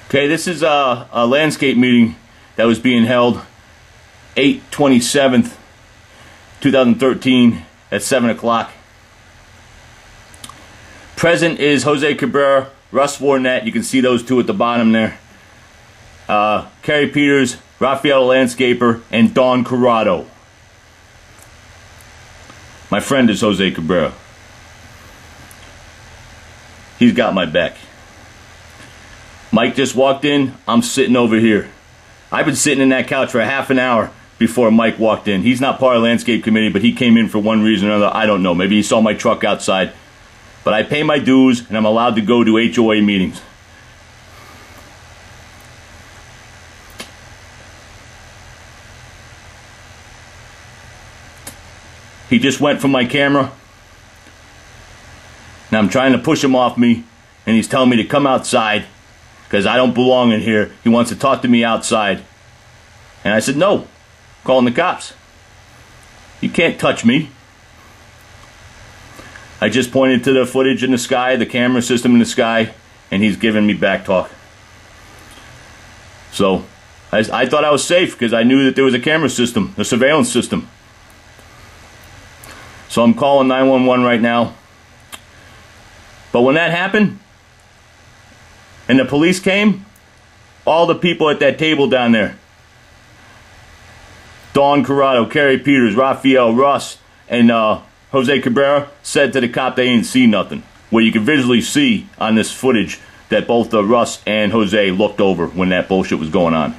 Okay, this is a landscape meeting that was being held 8/27/2013 at 7 o'clock. Present is Jose Cabrera, Russ Warnett, you can see those two at the bottom there. Kerry Peters, Raphael Landscaper, and Don Corrado. My friend is Jose Cabrera. He's got my back. Mike just walked in, I'm sitting over here. I've been sitting in that couch for half an hour before Mike walked in. He's not part of the landscape committee, but he came in for one reason or another. I don't know. Maybe he saw my truck outside. But I pay my dues, and I'm allowed to go to HOA meetings. He just went from my camera. Now I'm trying to push him off me, and he's telling me to come outside because I don't belong in here. He wants to talk to me outside. And I said, no, calling the cops. You can't touch me. I just pointed to the footage in the sky, the camera system in the sky, and he's giving me back talk. So I thought I was safe because I knew that there was a camera system, a surveillance system. So I'm calling 911 right now. But when that happened, and the police came, all the people at that table down there, Don Corrado, Kerry Peters, Raphael, Russ, and Jose Cabrera, said to the cop they ain't see nothing. Well, you can visually see on this footage that both Russ and Jose looked over when that bullshit was going on.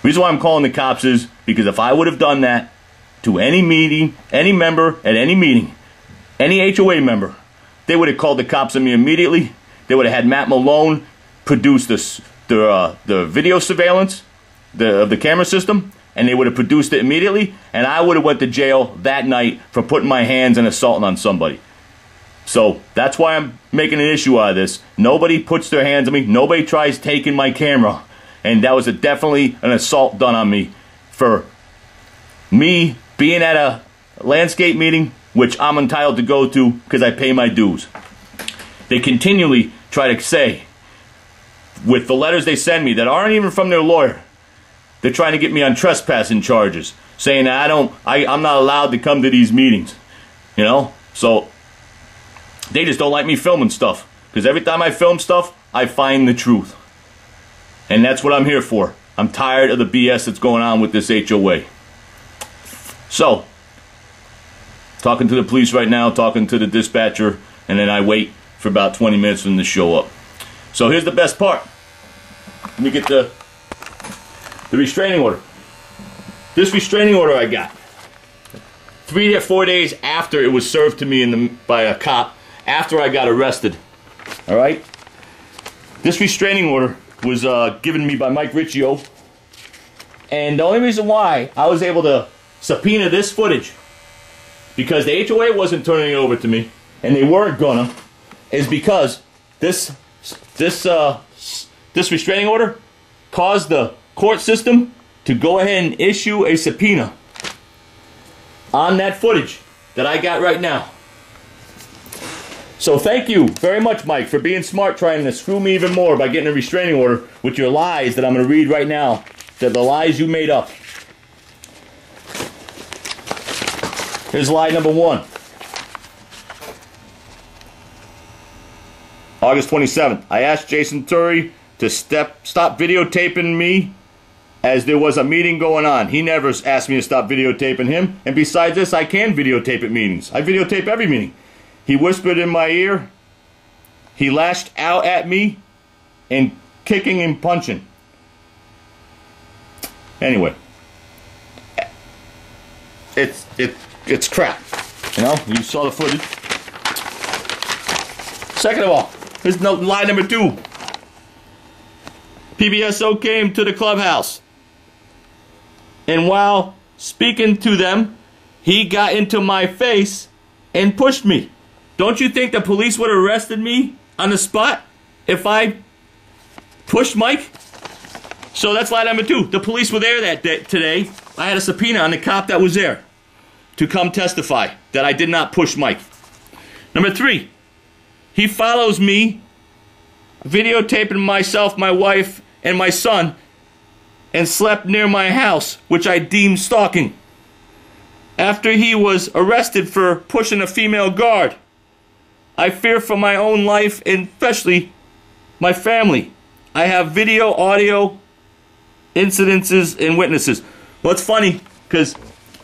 The reason why I'm calling the cops is because if I would have done that to any meeting, any member at any meeting, any HOA member, they would have called the cops on me immediately. They would have had Matt Malone produce the video surveillance of the camera system, and they would have produced it immediately, and I would have went to jail that night for putting my hands and assaulting on somebody. So that's why I'm making an issue out of this. Nobody puts their hands on me. Nobody tries taking my camera, and that was definitely an assault done on me for me being at a landscape meeting, which I'm entitled to go to because I pay my dues. They continually try to say, with the letters they send me that aren't even from their lawyer, they're trying to get me on trespassing charges, saying that I'm not allowed to come to these meetings, you know? So they just don't like me filming stuff, because every time I film stuff, I find the truth. And that's what I'm here for. I'm tired of the BS that's going on with this HOA. So, talking to the police right now, talking to the dispatcher, and then I wait for about 20 minutes for them to show up. So here's the best part. Let me get the restraining order. This restraining order I got 3 or 4 days after it was served to me by a cop, after I got arrested. Alright? This restraining order was given me by Mike Riccio. And the only reason why I was able to subpoena this footage, because the HOA wasn't turning it over to me, and they weren't gonna, is because this restraining order caused the court system to go ahead and issue a subpoena on that footage that I got right now. So thank you very much, Mike, for being smart, trying to screw me even more by getting a restraining order with your lies that I'm going to read right now. They're the lies you made up. Here's lie number 1. August 27th. I asked Jason Turry to stop videotaping me as there was a meeting going on. He never asked me to stop videotaping him. And besides this, I can videotape at meetings. I videotape every meeting. He whispered in my ear. He lashed out at me and kicking and punching. Anyway. It's crap. You know, you saw the footage. Second of all, here's lie number 2. PBSO came to the clubhouse, and while speaking to them, he got into my face and pushed me. Don't you think the police would have arrested me on the spot if I pushed Mike? So that's lie number 2. The police were there that day, today. I had a subpoena on the cop that was there to come testify that I did not push Mike. Number 3, he follows me videotaping myself, my wife, and my son, and slept near my house, which I deemed stalking. After he was arrested for pushing a female guard, I fear for my own life and especially my family. I have video, audio, incidences, and witnesses. Well, it's funny because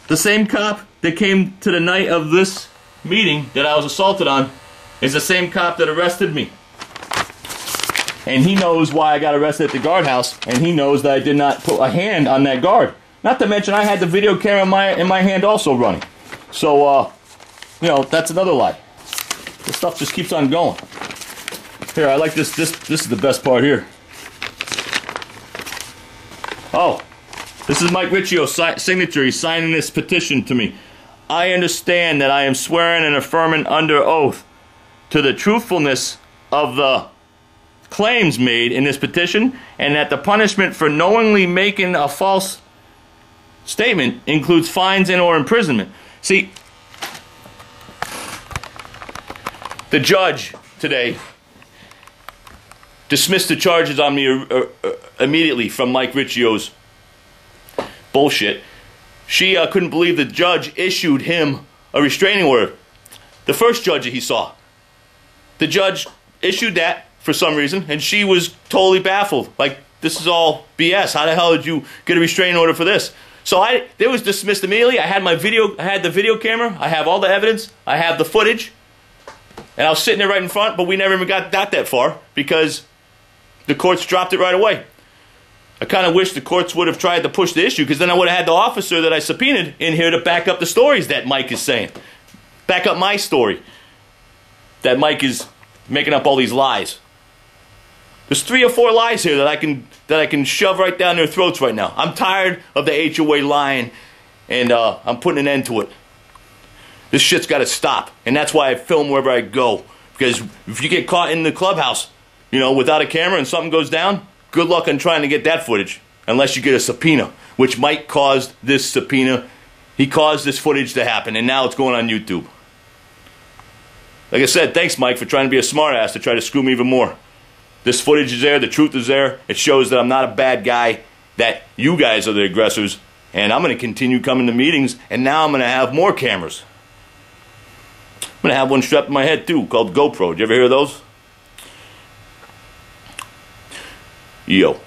the same cop that came to the night of this meeting that I was assaulted on is the same cop that arrested me. And he knows why I got arrested at the guardhouse, and he knows that I did not put a hand on that guard. Not to mention I had the video camera in my hand also running. So, you know, that's another lie. This stuff just keeps on going. Here, I like this. This is the best part here. Oh, this is Mike Riccio's signature. He's signing this petition to me. I understand that I am swearing and affirming under oath to the truthfulness of the claims made in this petition, and that the punishment for knowingly making a false statement includes fines and or imprisonment. See, the judge today dismissed the charges on me immediately from Mike Riccio's bullshit. She couldn't believe the judge issued him a restraining order. The first judge that he saw. The judge issued that for some reason, and she was totally baffled. Like, this is all BS. How the hell did you get a restraining order for this? So it was dismissed immediately. I had the video camera. I have all the evidence. I have the footage. And I was sitting there right in front, but we never even got that far because the courts dropped it right away. I kind of wish the courts would have tried to push the issue, because then I would have had the officer that I subpoenaed in here to back up the stories that Mike is saying. Back up my story. That Mike is making up all these lies. There's 3 or 4 lies here that I can shove right down their throats right now. I'm tired of the HOA lying, and I'm putting an end to it. This shit's got to stop, and that's why I film wherever I go. Because if you get caught in the clubhouse, you know, without a camera and something goes down, good luck on trying to get that footage, unless you get a subpoena, which Mike caused this subpoena. He caused this footage to happen, and now it's going on YouTube. Like I said, thanks, Mike, for trying to be a smartass to try to screw me even more. This footage is there. The truth is there. It shows that I'm not a bad guy, that you guys are the aggressors, and I'm going to continue coming to meetings, and now I'm going to have more cameras. I'm going to have one strapped to my head, too, called GoPro. Did you ever hear of those? Yo.